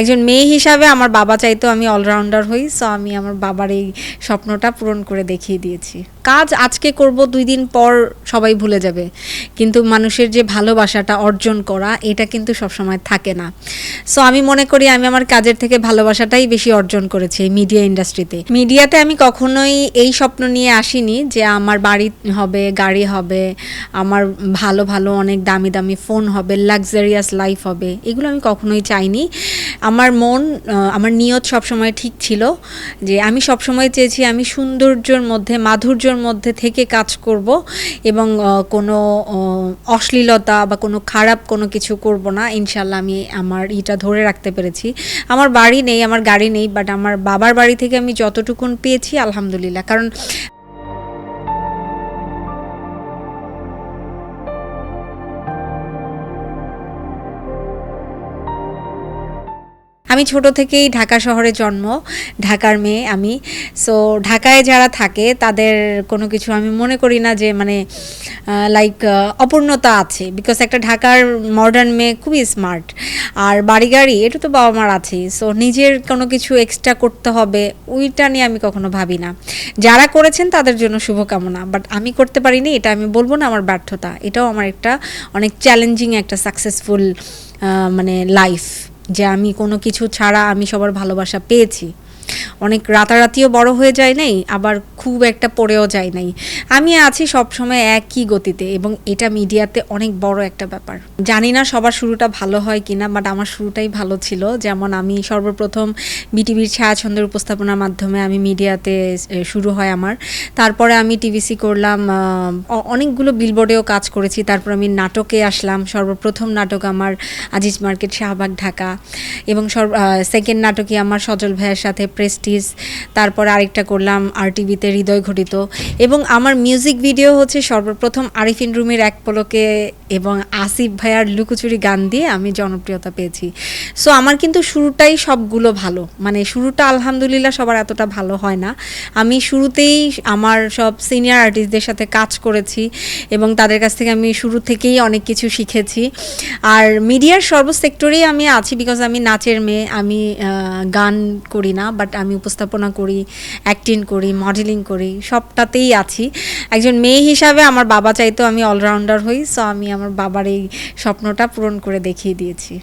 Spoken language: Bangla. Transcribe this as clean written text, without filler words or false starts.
একজন মেয়ে হিসাবে আমার বাবা চাইতো আমি অলরাউন্ডার হই। সো আমি আমার বাবার এই স্বপ্নটা পূরণ করে দেখিয়ে দিয়েছি। কাজ আজকে করব ২ দিন পর সবাই ভুলে যাবে। কিন্তু মানুষের যে ভালোবাসাটা অর্জন করা এটা কিন্তু সবসময় থাকে না। সো আমি মনে করি আমি আমার কাজের থেকে ভালোবাসাটাই বেশি অর্জন করেছি এই মিডিয়া ইন্ডাস্ট্রিতে। মিডিয়াতে আমি কখনোই এই স্বপ্ন নিয়ে আসিনি যে আমার বাড়ি হবে, গাড়ি হবে, আমার ভালো, ভালো অনেক দামি, দামি ফোন হবে, লাক্সারিয়াস লাইফ হবে। এগুলো আমি কখনোই চাইনি। আমার মন আমার নিয়ত সবসময় ঠিক ছিল যে আমি সবসময় চেয়েছি আমি সৌন্দর্যের মধ্যে মাধুর্যের মধ্যে থেকে কাজ করব এবং কোনো অশ্লীলতা বা কোনো খারাপ কোনো কিছু করব না। ইনশাল্লাহ আমি আমার এটা ধরে রাখতে পেরেছি। আমার বাড়ি নেই, আমার গাড়ি নেই, বাট আমার বাবার বাড়ি থেকে আমি যতটুকুন পেয়েছি আলহামদুলিল্লাহ। কারণ আমি ছোট থেকেই ঢাকা শহরে জন্ম, ঢাকার মেয়ে আমি। সো ঢাকায় যারা থাকে তাদের কোনো কিছু আমি মনে করি না যে মানে লাইক অপূর্ণতা আছে, বিকজ একটা ঢাকার মডার্ন মেয়ে খুবই স্মার্ট। আর বাড়ি গাড়ি এটা তো বাবা মার আছেই। সো নিজের কোনো কিছু এক্সট্রা করতে হবে ওইটা নিয়ে আমি কখনো ভাবি না। যারা করেছেন তাদের জন্য শুভকামনা, বাট আমি করতে পারিনি, এটা আমি বলবো না আমার ব্যর্থতা। এটাও আমার একটা অনেক চ্যালেঞ্জিং একটা সাকসেসফুল মানে লাইফ, যে আমি কোনো কিছু ছাড়া আমি সবার ভালোবাসা পেয়েছি। অনেক রাতারাতিও বড় হয়ে যায় নাই, আবার খুব একটা পড়েও যায় নাই। আমি আছি সবসময় একই গতিতে, এবং এটা মিডিয়াতে অনেক বড় একটা ব্যাপার। জানি না সবার শুরুটা ভালো হয় কিনা, বাট আমার শুরুটাই ভালো ছিল। যেমন আমি সর্বপ্রথম বিটিভির ছায়াছন্দের উপস্থাপনার মাধ্যমে আমি মিডিয়াতে শুরু হয় আমার। তারপরে আমি টিভিসি করলাম, অনেকগুলো বিলবোর্ডেও কাজ করেছি। তারপর আমি নাটকে আসলাম। সর্বপ্রথম নাটক আমার আজিজ মার্কেট, শাহবাগ, ঢাকা। এবং সেকেন্ড নাটকে আমার সজল ভাইয়ের সাথে প্রেস্টিজ। তারপর আরেকটা করলাম আরটিভিতে হৃদয় ঘটিত। এবং আমার মিউজিক ভিডিও হচ্ছে সর্বপ্রথম আরিফিন রুমির এক পলকে এবং আসিফ ভাইয়ার লুকোচুরি গান দিয়ে আমি জনপ্রিয়তা পেয়েছি। সো আমার কিন্তু শুরুটাই সবগুলো ভালো, মানে শুরুটা আলহামদুলিল্লাহ সবার এতটা ভালো হয় না। আমি শুরুতেই আমার সব সিনিয়র আর্টিস্টদের সাথে কাজ করেছি এবং তাদের কাছ থেকে আমি শুরু থেকেই অনেক কিছু শিখেছি। আর মিডিয়ার সর্বসেক্টরেই আমি আছি, বিকজ আমি নাচের মেয়ে। আমি গান করি না, বাট আমি উপস্থাপনা করি, অ্যাক্টিং করি, মডেলিং করি, সবটাতেই আছি। একজন মেয়ে হিসাবে আমার বাবা চাইতো আমি অলরাউন্ডার হই। সো আমি আমার বাবার এই স্বপ্নটা পূরণ করে দেখিয়ে দিয়েছি।